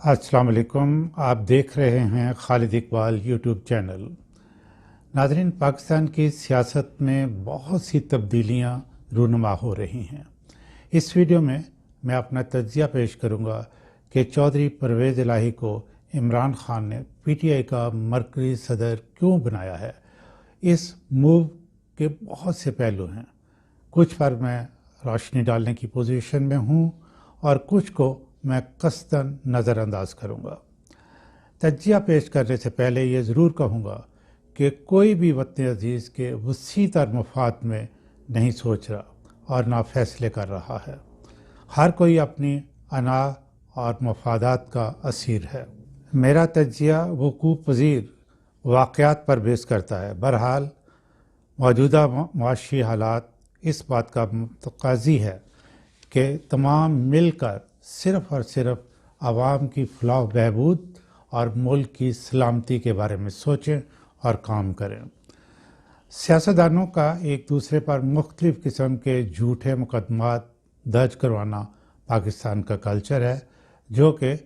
अस्सलाम वालेकुम। आप देख रहे हैं खालिद इकबाल यूट्यूब चैनल। नाज़रीन, पाकिस्तान की सियासत में बहुत सी तब्दीलियां रूनुमा हो रही हैं। इस वीडियो में मैं अपना तज्जिया पेश करूंगा कि चौधरी परवेज़ इलाही को इमरान खान ने पीटीआई का मरकज़ी सदर क्यों बनाया है। इस मूव के बहुत से पहलू हैं, कुछ पर मैं रोशनी डालने की पोजीशन में हूं और कुछ को मैं कस्तन नज़रअंदाज करूंगा। तज्जिया पेश करने से पहले ये ज़रूर कहूँगा कि कोई भी वतन अजीज़ के वसी तर मफाद में नहीं सोच रहा और ना फैसले कर रहा है। हर कोई अपनी अना और मफादात का असीर है। मेरा तज्जिया वकूफ़ पज़ीर वाक़यात पर बेस करता है। बहरहाल मौजूदा मुआशी हालात इस बात का मुतक़ाज़ी है कि तमाम मिलकर सिर्फ़ और सिर्फ आवाम की फलाह बहबूद और मुल्क की सलामती के बारे में सोचें और काम करें। सियासतदानों का एक दूसरे पर मुख्तलिफ़ किस्म के झूठे मुकदमात दर्ज करवाना पाकिस्तान का कल्चर है, जो कि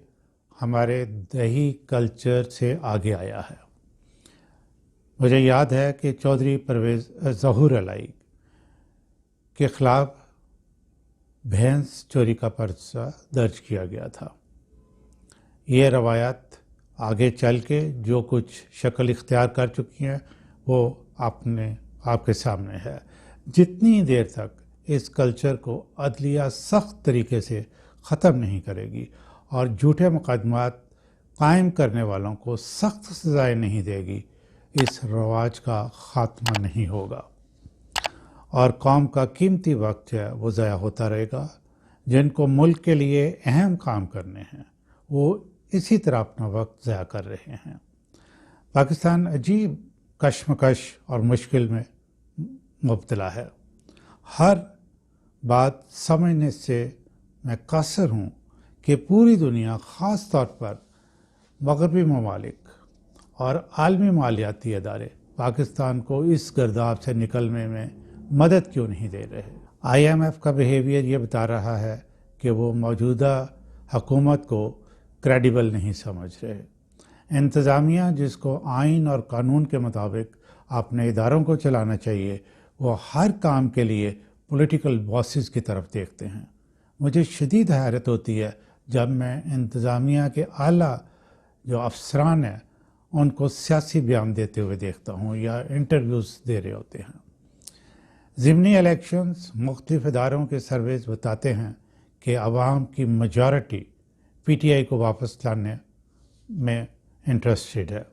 हमारे दही कल्चर से आगे आया है। मुझे याद है कि चौधरी परवेज़ ज़हूर इलाही के ख़िलाफ़ भैंस चोरी का पर्चा दर्ज किया गया था। ये रवायत आगे चल के जो कुछ शक्ल इख्तियार कर चुकी हैं वो आपके सामने है। जितनी देर तक इस कल्चर को अदलिया सख्त तरीके से ख़त्म नहीं करेगी और झूठे मुकदमात कायम करने वालों को सख्त सज़ाएं नहीं देगी, इस रवाज का ख़ात्मा नहीं होगा और कौम का कीमती वक्त है वो ज़ाया होता रहेगा। जिनको मुल्क के लिए अहम काम करने हैं वो इसी तरह अपना वक्त ज़ाया कर रहे हैं। पाकिस्तान अजीब कशमकश और मुश्किल में मुब्तला है। हर बात समझने से मैं कासिर हूँ कि पूरी दुनिया ख़ास तौर पर मगरबी ममालिक और आलमी मालियाती अदारे पाकिस्तान को इस गर्दाब से निकलने में मदद क्यों नहीं दे रहे। IMF का बिहेवियर ये बता रहा है कि वो मौजूदा हुकूमत को क्रेडिबल नहीं समझ रहे। इंतज़ामिया जिसको आइन और कानून के मुताबिक अपने इदारों को चलाना चाहिए, वो हर काम के लिए पॉलिटिकल बॉसेस की तरफ देखते हैं। मुझे शदीद हैरत होती है जब मैं इंतज़ामिया के आला जो अफसरान हैं उनको सियासी बयान देते हुए देखता हूँ या इंटरव्यूज़ दे रहे होते हैं। ज़िमनी इलेक्शंस मुख्तलिफ़ इदारों के सर्वेज बताते हैं कि आवाम की मेजॉरिटी पीटीआई को वापस लाने में इंटरेस्टेड है।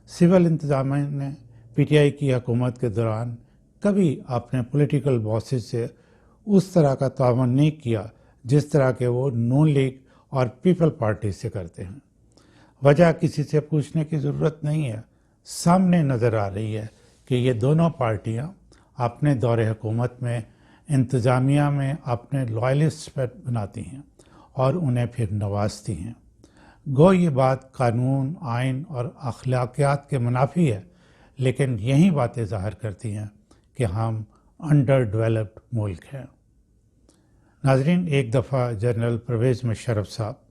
सिविल इंतज़ामिया ने पीटीआई की हुकूमत के दौरान कभी अपने पॉलिटिकल बॉसेस से उस तरह का तावन नहीं किया जिस तरह के वो नून लीग और पीपल पार्टी से करते हैं। वजह किसी से पूछने की ज़रूरत नहीं है, सामने नज़र आ रही है कि ये दोनों पार्टियाँ अपने दौरे हुकूमत में इंतज़ामिया में अपने लॉयलिस्ट पर बनाती हैं और उन्हें फिर नवाजती हैं। गो ये बात कानून, आइन और अखलाकियात के मुनाफी है, लेकिन यही बातें ज़ाहिर करती हैं कि हम अंडर डेवलप्ड मुल्क हैं। नाज़रीन, एक दफ़ा जनरल परवेज़ मुशर्रफ साहब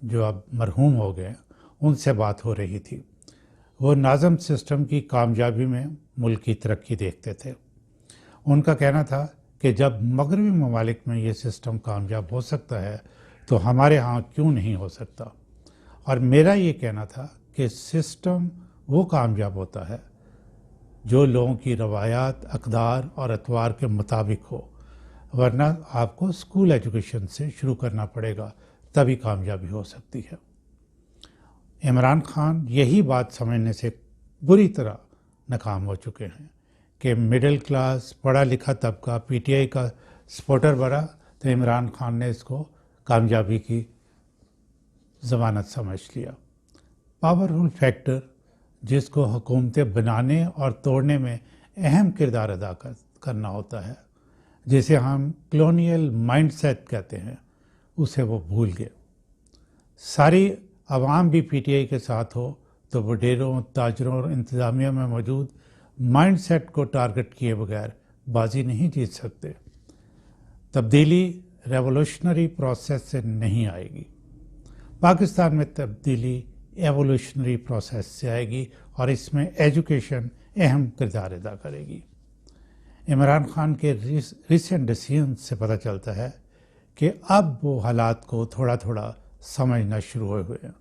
जो अब मरहूम हो गए, उनसे बात हो रही थी। वो नाज़म सिस्टम की कामयाबी में मुल्क की तरक्की देखते थे। उनका कहना था कि जब मगरबी ममालिक में ये सिस्टम कामयाब हो सकता है तो हमारे यहाँ क्यों नहीं हो सकता। और मेरा ये कहना था कि सिस्टम वो कामयाब होता है जो लोगों की रवायात, अक़दार और अतवार के मुताबिक हो, वरना आपको स्कूल एजुकेशन से शुरू करना पड़ेगा, तभी कामयाबी हो सकती है। इमरान खान यही बात समझने से बुरी तरह नाकाम हो चुके हैं कि मिडिल क्लास पढ़ा लिखा तबका पीटीआई का सपोर्टर बना तो इमरान खान ने इसको कामयाबी की ज़मानत समझ लिया। पावरफुल फैक्टर जिसको हुकूमतें बनाने और तोड़ने में अहम किरदार अदा करना होता है, जिसे हम कॉलोनियल माइंडसेट कहते हैं, उसे वो भूल गए। सारी आवाम भी पीटीआई के साथ हो तो वडेरों, ताजरों और इंतज़ामिया में मौजूद माइंडसेट को टारगेट किए बगैर बाजी नहीं जीत सकते। तब्दीली रेवोल्यूशनरी प्रोसेस से नहीं आएगी। پاکستان میں تبدیلی ایوولوشنری پروسیس سے آئے گی اور اس میں ایجوکیشن اہم کردار ادا کرے گی۔ عمران خان کے ریسنٹ ڈیسیژن سے پتہ چلتا ہے کہ اب وہ حالات کو تھوڑا تھوڑا سمجھنا شروع ہوئے ہیں۔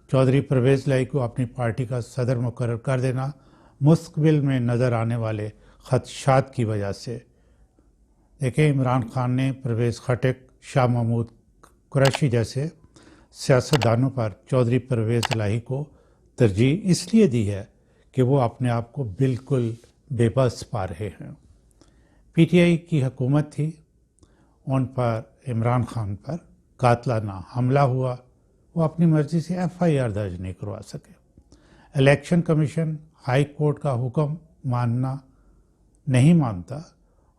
چودھری پرویز لائی کو اپنی پارٹی کا صدر مقرر کر دینا مستقبل میں نظر آنے والے خدشات کی وجہ سے۔ دیکھیں، عمران خان نے پرویز خٹک، شاہ محمود قریشی جیسے سیاستدانوں پر چودھری پرویز الہی کو ترجیح اس لیے دی ہے کہ وہ اپنے آپ کو بالکل بے بس پا رہے ہیں۔ پی ٹی آئی کی حکومت تھی، ان پر عمران خان پر قاتلانہ حملہ ہوا، وہ اپنی مرضی سے ایف آئی آر درج نہیں کروا سکے۔ الیکشن کمیشن ہائی کورٹ کا حکم نہیں مانتا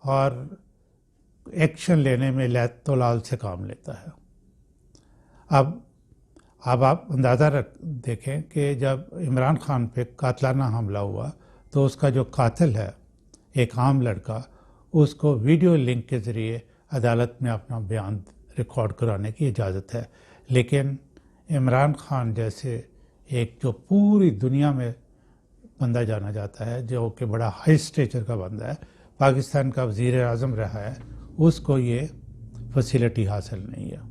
اور ایکشن لینے میں لیت و لال سے کام لیتا ہے۔ اب آپ اندازہ دیکھیں کہ جب عمران خان پہ قاتلانہ حملہ ہوا تو اس کا جو قاتل ہے، ایک عام لڑکا، اس کو ویڈیو لنک کے ذریعے عدالت میں اپنا بیان ریکارڈ کرانے کی اجازت ہے، لیکن عمران خان جیسے ایک جو پوری دنیا میں بندہ جانا جاتا ہے، جو کہ بڑا ہائی اسٹیچر کا بندہ ہے، پاکستان کا وزیر اعظم رہا ہے، اس کو یہ فیسلٹی حاصل نہیں ہے،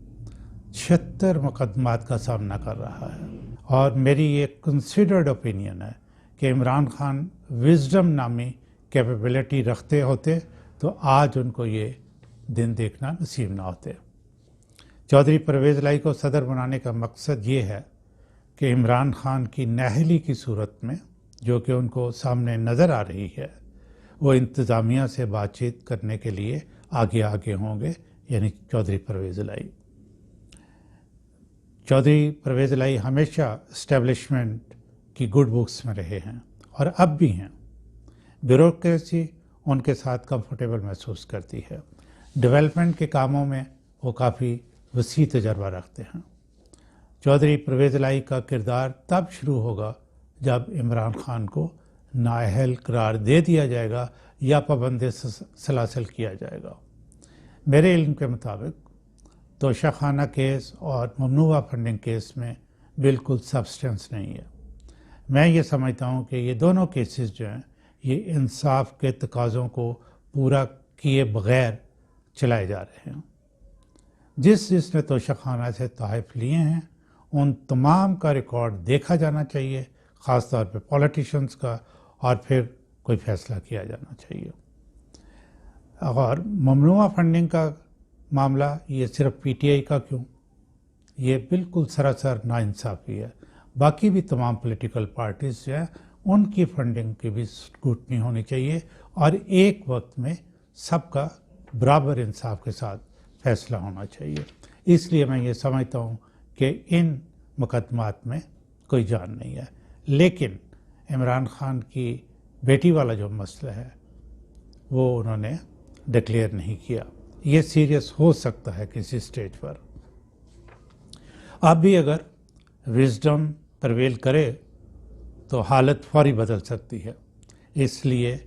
76 مقدمات کا سامنا کر رہا ہے۔ اور میری یہ کنسیڈرڈ اوپینین ہے کہ عمران خان وزڈم نامی کیپیبلٹی رکھتے ہوتے تو آج ان کو یہ دن دیکھنا نصیب نہ ہوتے۔ چودھری پرویز الہی کو صدر بنانے کا مقصد یہ ہے کہ عمران خان کی نااہلی کی صورت میں، جو کہ ان کو سامنے نظر آ رہی ہے، وہ انتظامیہ سے بات چیت کرنے کے لیے آگے ہوں گے، یعنی چودھری پرویز الہی۔ چودھری پرویز الہی ہمیشہ اسٹیبلشمنٹ کی گڈ بکس میں رہے ہیں اور اب بھی ہیں۔ بیوروکریسی ان کے ساتھ کمفرٹیبل محسوس کرتی ہے۔ ڈیولپمنٹ کے کاموں میں وہ کافی وسیع تجربہ رکھتے ہیں۔ چودھری پرویز الہی کا کردار تب شروع ہوگا جب عمران خان کو نااہل قرار دے دیا جائے گا یا پابند سلاسل کیا جائے گا۔ میرے علم کے مطابق توشہ خانہ کیس اور ممنوعہ فنڈنگ کیس میں بالکل سبسٹنس نہیں ہے۔ میں یہ سمجھتا ہوں کہ یہ دونوں کیسز جو ہیں، یہ انصاف کے تقاضوں کو پورا کیے بغیر چلائے جا رہے ہیں۔ جس نے توشہ خانہ سے تحائف لیے ہیں، ان تمام کا ریکارڈ دیکھا جانا چاہیے، خاص طور پہ پولیٹیشنز کا، اور پھر کوئی فیصلہ کیا جانا چاہیے۔ اور ممنوعہ فنڈنگ کا معاملہ یہ صرف پی ٹی آئی کا کیوں؟ یہ بالکل سراسر ناانصافی ہے۔ باقی بھی تمام پولیٹیکل پارٹیز جو ہیں، ان کی فنڈنگ کی بھی اسکروٹنی ہونی چاہیے اور ایک وقت میں سب کا برابر انصاف کے ساتھ فیصلہ ہونا چاہیے۔ اس لیے میں یہ سمجھتا ہوں کہ ان مقدمات میں کوئی جان نہیں ہے، لیکن عمران خان کی بیٹی والا جو مسئلہ ہے وہ انہوں نے ڈکلیئر نہیں کیا۔ یہ سیریس ہو سکتا ہے کسی سٹیج پر۔ اب بھی اگر وزڈم پرویل کرے تو حالت فوری بدل سکتی ہے، اس لیے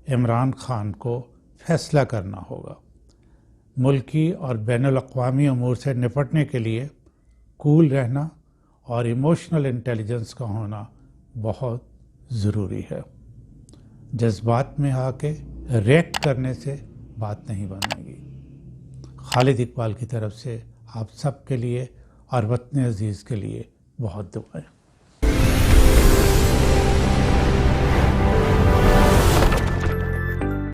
عمران خان کو فیصلہ کرنا ہوگا۔ ملکی اور بین الاقوامی امور سے نپٹنے کے لیے کول رہنا اور ایموشنل انٹیلیجنس کا ہونا بہت ضروری ہے۔ جذبات میں آ کے ریئیکٹ کرنے سے بات نہیں بنے گی۔ خالد اقبال کی طرف سے آپ سب کے لیے اور وطن عزیز کے لیے بہت دعائیں۔